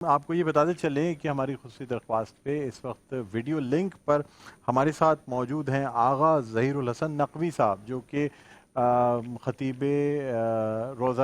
آپ کو یہ بتاتے چلیں کہ ہماری خصوصی درخواست پہ اس وقت ویڈیو لنک پر ہمارے ساتھ موجود ہیں آغا ظہیر الحسن نقوی صاحب، جو کہ خطیب روضہ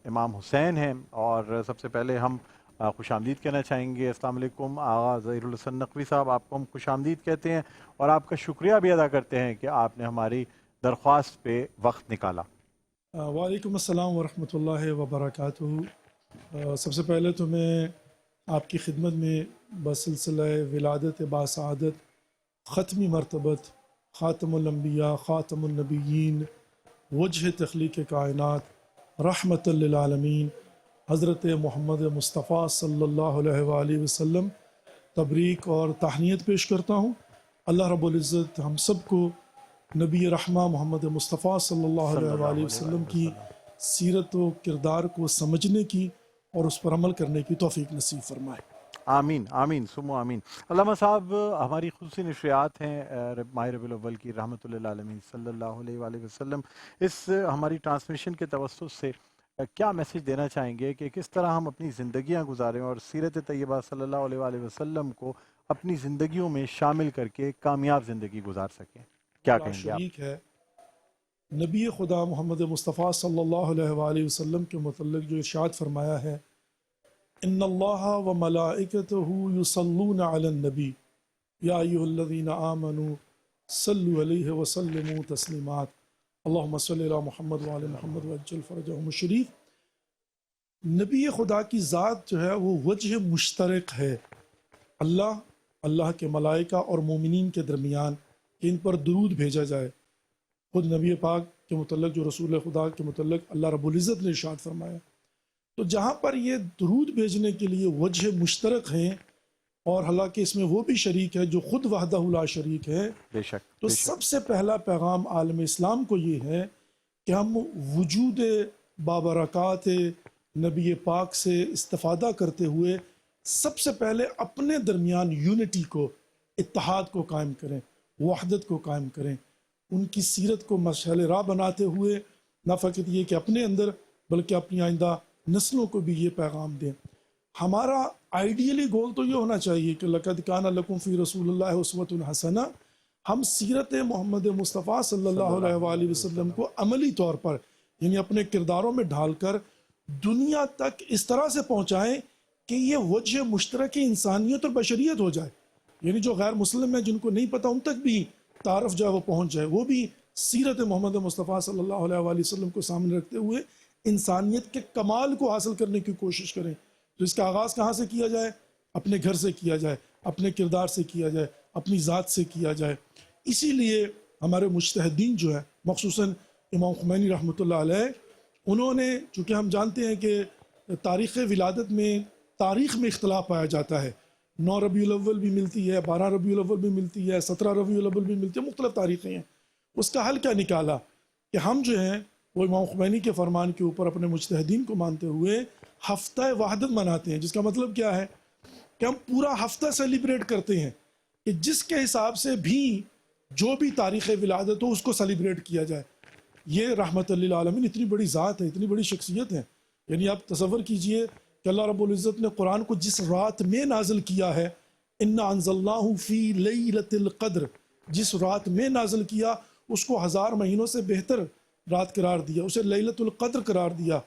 امام حسین ہیں، اور سب سے پہلے ہم خوش آمدید کہنا چاہیں گے۔ السلام علیکم آغا ظہیر الحسن نقوی صاحب، آپ کو ہم خوش آمدید کہتے ہیں اور آپ کا شکریہ بھی ادا کرتے ہیں کہ آپ نے ہماری درخواست پہ وقت نکالا۔ وعلیکم السلام ورحمۃ اللہ وبرکاتہ۔ سب سے پہلے تو میں آپ کی خدمت میں بسلسلہ ولادت باسعادت ختمی مرتبت خاتم الانبیاء خاتم النبیین وجہ تخلیق کائنات رحمت للعالمین حضرت محمد مصطفیٰ صلی اللہ علیہ وآلہ وسلم تبریک اور تہنیت پیش کرتا ہوں۔ اللہ رب العزت ہم سب کو نبی رحمہ محمد مصطفیٰ صلی اللہ صلی علیہ اللہ وآلہ علیہ وسلم وآلہ کی وسلم۔ سیرت و کردار کو سمجھنے کی اور اس پر عمل کرنے کی توفیق نصیب فرمائے۔ آمین آمین سمو آمین۔ علامہ صاحب، ہماری خصوصی نشریات ہیں ماہ ربیع الاول کی، رحمۃ للعالمین صلی اللہ علیہ وآلہ وسلم۔ اس ہماری ٹرانسمیشن کے توسط سے کیا میسج دینا چاہیں گے کہ کس طرح ہم اپنی زندگیاں گزاریں اور سیرت طیبہ صلی اللہ علیہ وآلہ وسلم کو اپنی زندگیوں میں شامل کر کے کامیاب زندگی گزار سکیں؟ کیا لا کہیں گے آپ؟ شریک ہے، نبی خدا محمد مصطفیٰ صلی اللہ علیہ وآلہ وسلم کے متعلق جو ارشاد فرمایا ہے، ان اللہ و ملائکتہ یصلون علی النبی یا ایھا الذین آمنوا صلوا علیہ وسلموا تسلیمات اللہم صلی علی محمد وعلی محمد وعجل فرجہم الشریف۔ نبی خدا کی ذات جو ہے وہ وجہ مشترک ہے اللہ کے ملائکہ اور مومنین کے درمیان کہ ان پر درود بھیجا جائے۔ خود نبی پاک کے متعلق جو رسول خدا کے متعلق اللہ رب العزت نے ارشاد فرمایا، تو جہاں پر یہ درود بھیجنے کے لیے وجہ مشترک ہیں، اور حالانکہ اس میں وہ بھی شریک ہے جو خود وحدہ لا شریک ہے، بے شک تو بے شک۔ سب سے پہلا پیغام عالم اسلام کو یہ ہے کہ ہم وجود بابرکات نبی پاک سے استفادہ کرتے ہوئے سب سے پہلے اپنے درمیان یونٹی کو، اتحاد کو قائم کریں، وحدت کو قائم کریں، ان کی سیرت کو مشعل راہ بناتے ہوئے نہ فقط یہ کہ اپنے اندر بلکہ اپنی آئندہ نسلوں کو بھی یہ پیغام دیں۔ ہمارا آئیڈیلی گول تو یہ ہونا چاہیے کہ لقد کان لکم فی رسول اللہ اسوۃ حسنہ، ہم سیرت محمد مصطفیٰ صلی اللہ علیہ وآلہ وسلم کو عملی طور پر یعنی اپنے کرداروں میں ڈھال کر دنیا تک اس طرح سے پہنچائیں کہ یہ وجہ مشترک انسانیت اور بشریت ہو جائے، یعنی جو غیر مسلم ہیں جن کو نہیں پتہ ان تک بھی تعارف جو ہے وہ پہنچ جائے، وہ بھی سیرت محمد مصطفیٰ صلی اللہ علیہ وآلہ وسلم کو سامنے رکھتے ہوئے انسانیت کے کمال کو حاصل کرنے کی کوشش کریں۔ تو اس کا آغاز کہاں سے کیا جائے؟ اپنے گھر سے کیا جائے، اپنے کردار سے کیا جائے، اپنی ذات سے کیا جائے۔ اسی لیے ہمارے مجتہدین جو ہے، مخصوصاً امام خمینی رحمۃ اللہ علیہ، انہوں نے، چونکہ ہم جانتے ہیں کہ تاریخ ولادت میں تاریخ میں اختلاف پایا جاتا ہے، 9 ربیع الاول بھی ملتی ہے، 12 ربیع الاول بھی ملتی ہے، 17 ربیع الاول بھی ملتی ہے، مختلف تاریخیں ہیں۔ اس کا حل کیا نکالا کہ ہم جو ہیں وہ امام خمینی کے فرمان کے اوپر اپنے مجتہدین کو مانتے ہوئے ہفتہ وحدت مناتے ہیں، جس کا مطلب کیا ہے کہ ہم پورا ہفتہ سیلیبریٹ کرتے ہیں کہ جس کے حساب سے بھی جو بھی تاریخ ولادت ہو اس کو سیلیبریٹ کیا جائے۔ یہ رحمت للعالمین اتنی بڑی ذات ہے، اتنی بڑی شخصیت ہے، یعنی آپ تصور کیجئے کہ اللہ رب العزت نے قرآن کو جس رات میں نازل کیا ہے، انا انزلناہ فی لیلۃ القدر، جس رات میں نازل کیا اس کو 1000 مہینوں سے بہتر رات قرار دیا، اسے لیلۃ القدر قرار دیا،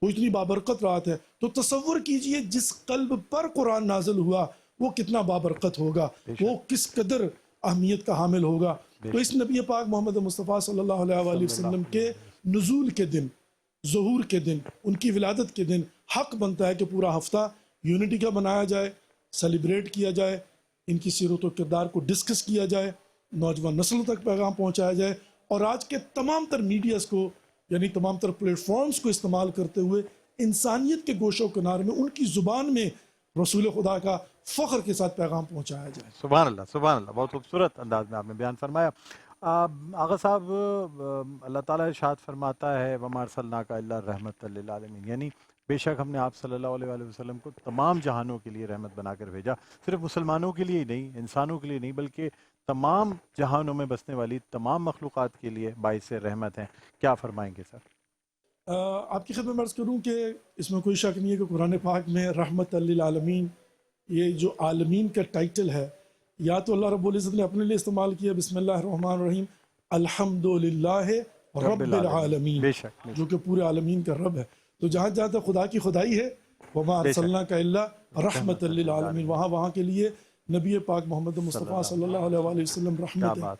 وہ اتنی بابرکت رات ہے۔ تو تصور کیجئے جس قلب پر قرآن نازل ہوا وہ کتنا بابرکت ہوگا، وہ کس قدر اہمیت کا حامل ہوگا۔ تو اس نبی پاک محمد مصطفیٰ صلی اللہ علیہ وآلہ وسلم کے نزول کے دن، ظہور کے دن، ان کی ولادت کے دن حق بنتا ہے کہ پورا ہفتہ یونٹی کا بنایا جائے، سیلیبریٹ کیا جائے، ان کی سیرت و کردار کو ڈسکس کیا جائے، نوجوان نسلوں تک پیغام پہنچایا جائے، اور آج کے تمام تر میڈیاز کو یعنی تمام تر پلیٹ فارمز کو استعمال کرتے ہوئے انسانیت کے گوشہ و کنارے میں ان کی زبان میں رسول خدا کا فخر کے ساتھ پیغام پہنچایا جائے۔ سبحان اللہ سبحان اللہ، بہت خوبصورت انداز میں آپ نے بیان فرمایا۔ آغا صاحب، اللہ تعالیٰ ارشاد فرماتا ہے وَمَا أَرْسَلْنَاكَ إِلَّا رَحْمَةً لِّلْعَالَمِينَ، یعنی بے شک ہم نے آپ صلی اللہ علیہ وآلہ وسلم کو تمام جہانوں کے لیے رحمت بنا کر بھیجا، صرف مسلمانوں کے لیے ہی نہیں، انسانوں کے لیے نہیں، بلکہ تمام جہانوں میں بسنے والی تمام مخلوقات کے لیے باعث رحمت ہیں۔ کیا فرمائیں گے سر؟ آپ کی خدمت میں عرض کروں کہ اس میں کوئی شک نہیں ہے کہ قرآن پاک میں رحمت للعالمین، یہ جو عالمین کا ٹائٹل ہے، یا تو اللہ رب العزت نے اپنے لیے استعمال کیا، بسم اللہ الرحمن الرحیم، الحمد للہ رب العالمین، بے شک جو کہ پورے عالمین کا رب ہے. تو جہاں جہاں تک خدا کی خدائی ہے، وما ارسلناک الا رحمت للعالمین، وہاں کے لیے نبی پاک محمد مصطفیٰ صلی اللہ علیہ وآلہ وسلم رحمت ہے.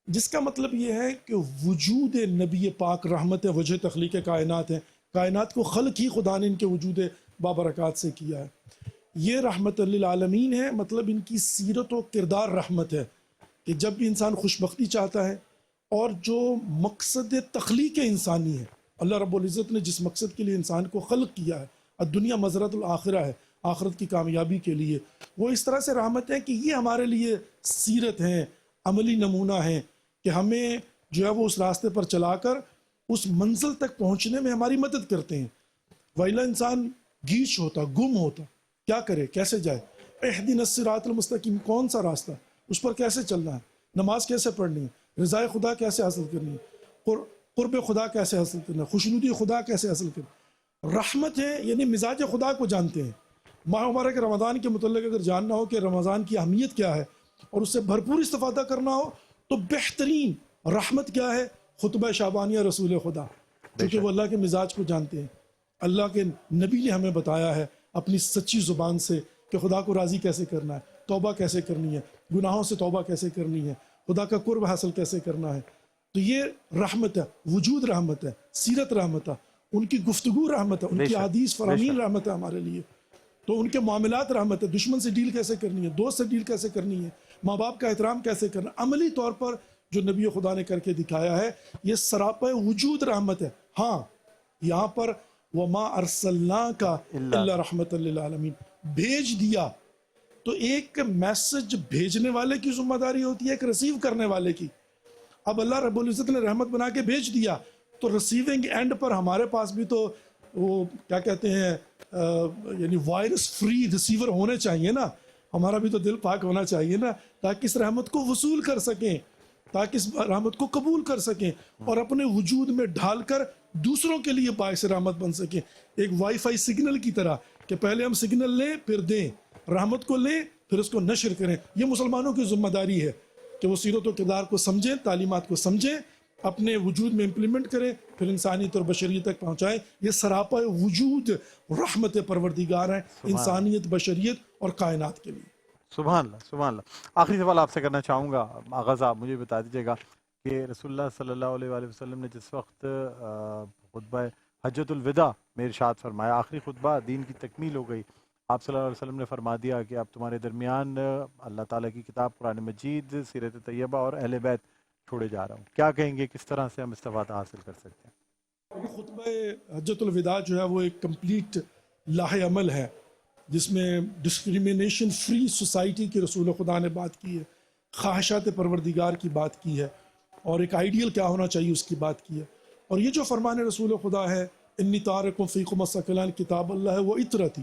جس کا مطلب یہ ہے کہ وجود نبی پاک رحمت وجہ تخلیق کائنات ہے. کائنات کو خلق ہی خدا نے ان کے وجود بابرکات سے کیا ہے. یہ رحمت للعالمین ہے، مطلب ان کی سیرت و کردار رحمت ہے کہ جب بھی انسان خوشبختی چاہتا ہے، اور جو مقصد تخلیق انسانی ہے، اللہ رب العزت نے جس مقصد کے لیے انسان کو خلق کیا ہے، الدنیا مزرعۃ الآخرہ ہے، آخرت کی کامیابی کے لیے، وہ اس طرح سے رحمت ہے کہ یہ ہمارے لیے سیرت ہیں، عملی نمونہ ہیں کہ ہمیں جو ہے وہ اس راستے پر چلا کر اس منزل تک پہنچنے میں ہماری مدد کرتے ہیں. وَإِلَّا انسان گیچ ہوتا، گم ہوتا، کیا کرے، کیسے جائے؟ اہدنا الصراط المستقیم، کون سا راستہ، اس پر کیسے چلنا ہے، نماز کیسے پڑھنی ہے، رضائے خدا کیسے حاصل کرنی ہے، قرب خدا کیسے حاصل کرنا ہے، خوشنودی خدا کیسے حاصل کرنا ہے. رحمت ہے یعنی مزاج خدا کو جانتے ہیں. ماہ مبارک رمضان کے متعلق اگر جاننا ہو کہ رمضان کی اہمیت کیا ہے اور اس سے بھرپور استفادہ کرنا ہو، تو بہترین رحمت کیا ہے؟ خطبہ شعبانیہ رسول خدا، کیونکہ وہ اللہ کے مزاج کو جانتے ہیں. اللہ کے نبی نے ہمیں بتایا ہے اپنی سچی زبان سے کہ خدا کو راضی کیسے کرنا ہے، توبہ کیسے کرنی ہے، گناہوں سے توبہ کیسے کرنی ہے، خدا کا قرب حاصل کیسے کرنا ہے. تو یہ رحمت ہے، وجود رحمت ہے، سیرت رحمت ہے، ان کی گفتگو رحمت ہے، ان کی حدیث فرامین رحمت ہے ہمارے لیے. تو ان کے معاملات رحمت ہے، دشمن سے ڈیل کیسے کرنی ہے، دوست سے ڈیل کیسے کرنی ہے، ماں باپ کا احترام کیسے کرنا، عملی طور پر جو نبی خدا نے کر کے دکھایا ہے، یہ سراپا وجود رحمت ہے. ہاں یہاں پر وما ارسلناک الا رحمت للعالمین، بھیج دیا. تو ایک میسج بھیجنے والے کی ذمہ داری ہوتی ہے، ایک ریسیو کرنے والے کی. اب اللہ رب العزت نے رحمت بنا کے بھیج دیا، تو ریسیونگ اینڈ پر ہمارے پاس بھی تو وہ کیا کہتے ہیں یعنی وائرس فری ریسیور ہونے چاہیے نا. ہمارا بھی تو دل پاک ہونا چاہیے نا، تاکہ اس رحمت کو وصول کر سکیں، تاکہ اس رحمت کو قبول کر سکیں اور اپنے وجود میں ڈھال کر دوسروں کے لیے باعث رحمت بن سکیں. ایک وائی فائی سگنل کی طرح کہ پہلے ہم سگنل لیں پھر دیں، رحمت کو لیں پھر اس کو نشر کریں. یہ مسلمانوں کی ذمہ داری ہے کہ وہ سیرت و کردار کو سمجھیں، تعلیمات کو سمجھیں، اپنے وجود میں امپلیمنٹ کریں، پھر انسانیت اور بشریت تک پہنچائیں. یہ سراپا وجود رحمت پروردگار ہیں انسانیت، بشریت اور کائنات کے لیے. سبحان اللہ، سبحان اللہ. آخری سوال آپ سے کرنا چاہوں گا آغا صاحب، مجھے بتا دیجیے گا کہ رسول اللہ صلی اللہ علیہ وآلہ وسلم نے جس وقت خطبہ حجۃ الوداع میں ارشاد فرمایا، آخری خطبہ دین کی تکمیل ہو گئی، آپ صلی اللہ علیہ وسلم نے فرما دیا کہ اب تمہارے درمیان اللہ تعالیٰ کی کتاب قرآن مجید، سیرت طیبہ اور اہل بیت چھوڑے جا رہا ہوں. کیا کہیں گے، کس طرح سے ہم استفادہ حاصل کر سکتے ہیں؟ خطبہ حجۃ الوداع جو ہے وہ ایک کمپلیٹ لاہ عمل ہے، جس میں ڈسکریمنیشن فری سوسائٹی کی رسول خدا نے بات کی ہے، خواہشات پروردگار کی بات کی ہے، اور ایک آئیڈیل کیا ہونا چاہیے اس کی بات کی ہے. اور یہ جو فرمان رسول خدا ہے، انی تارکم فیکم الثقلین کتاب اللہ و اطرتی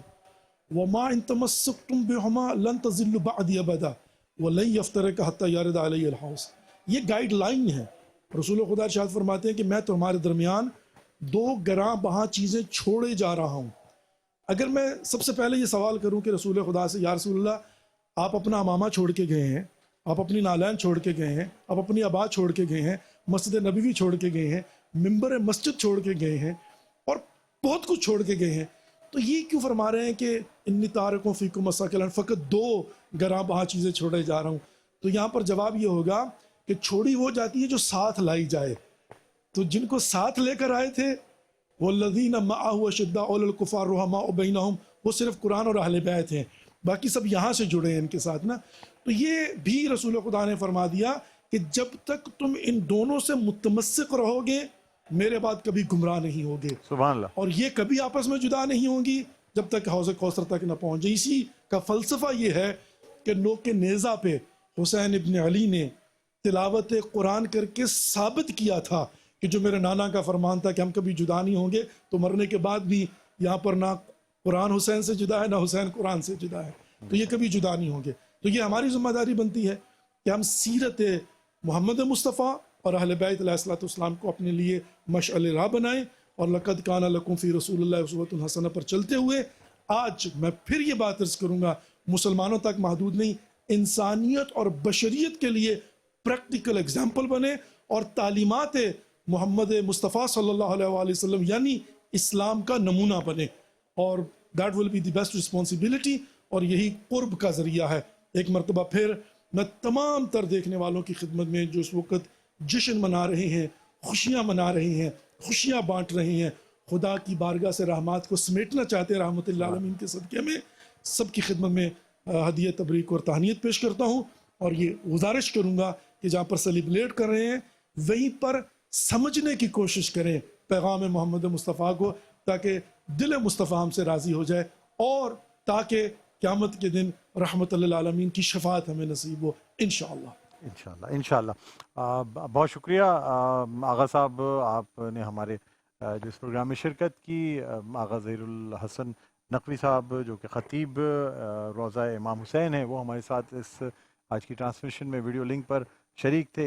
وما ان تمسکتم بہما لن تضلوا بعدی ابدا ولن یفترق حتی یرد علی الحوض. یہ گائیڈ لائن ہے. رسول خدا ارشاد فرماتے ہیں کہ میں تمہارے درمیان دو گراں بہا چیزیں چھوڑے جا رہا ہوں. اگر میں سب سے پہلے یہ سوال کروں کہ رسول خدا سے، یا رسول اللہ آپ اپنا امامہ چھوڑ کے گئے ہیں، آپ اپنی نالین چھوڑ کے گئے ہیں، آپ اپنی آباد چھوڑ کے گئے ہیں، مسجد نبوی چھوڑ کے گئے ہیں، ممبر مسجد چھوڑ کے گئے ہیں، اور بہت کچھ چھوڑ کے گئے ہیں، تو یہ کیوں فرما رہے ہیں کہ انی تارکم فیکم الثقلین، فقط دو گراں بہا چیزیں چھوڑے جا رہا ہوں؟ تو یہاں پر جواب یہ ہوگا کہ چھوڑی وہ جاتی ہے جو ساتھ لائی جائے. تو جن کو ساتھ لے کر آئے تھے، والذین معہ اشداء علی الکفار رحماء بینہم، وہ صرف قرآن اور اہل بیت ہیں، باقی سب یہاں سے جڑے ہیں ان کے ساتھ نا. تو یہ بھی رسول خدا نے فرما دیا کہ جب تک تم ان دونوں سے متمسک رہو گے، میرے بعد کبھی گمراہ نہیں ہوگے. سبحان اللہ. اور یہ کبھی آپس میں جدا نہیں ہوں گی جب تک حوض کوثر تک نہ پہنچ جائے. اسی کا فلسفہ یہ ہے کہ نوک نیزہ پہ حسین ابن علی نے تلاوت قرآن کر کے ثابت کیا تھا کہ جو میرے نانا کا فرمان تھا کہ ہم کبھی جدا نہیں ہوں گے، تو مرنے کے بعد بھی یہاں پر نہ قرآن حسین سے جدا ہے، نہ حسین قرآن سے جدا ہے، تو یہ کبھی جدا نہیں ہوں گے. تو یہ ہماری ذمہ داری بنتی ہے کہ ہم سیرت محمد مصطفیٰ اور اہل بیت علیہ الصلوۃ والسلام کو اپنے لیے مشعل راہ بنائیں اور لقد کان لکم فی رسول اللہ اسوۃ حسنہ پر چلتے ہوئے آج میں پھر یہ بات عرض کروں گا، مسلمانوں تک محدود نہیں، انسانیت اور بشریت کے لیے پریکٹیکل اگزامپل بنے اور تعلیمات محمد مصطفیٰ صلی اللہ علیہ وآلہ وسلم یعنی اسلام کا نمونہ بنے، اور that will be the best responsibility, اور یہی قرب کا ذریعہ ہے۔ ایک مرتبہ پھر میں تمام تر دیکھنے والوں کی خدمت میں جو اس وقت جشن منا رہے ہیں، خوشیاں منا رہے ہیں، خوشیاں بانٹ رہے ہیں، خدا کی بارگاہ سے رحمات کو سمیٹنا چاہتے ہیں رحمت اللہ عالمین کے صدقے میں، سب کی خدمت میں ہدیہ تبریک اور تہنیت پیش کرتا ہوں، اور یہ گزارش کروں گا کہ جہاں پر سیلیبریٹ کر رہے ہیں وہیں پر سمجھنے کی کوشش کریں پیغام محمد مصطفیٰ کو، تاکہ دل مصطفیٰ ہم سے راضی ہو جائے، اور تاکہ قیامت کے دن رحمت للعالمین کی شفاعت ہمیں نصیب ہو انشاءاللہ۔ انشاءاللہ۔ بہت شکریہ آغا صاحب، آپ نے ہمارے جو اس پروگرام میں شرکت کی۔ آغا ظہیر الحسن نقوی صاحب جو کہ خطیب روضہ امام حسین ہیں، وہ ہمارے ساتھ اس آج کی ٹرانسمیشن میں ویڈیو لنک پر شریک تھے۔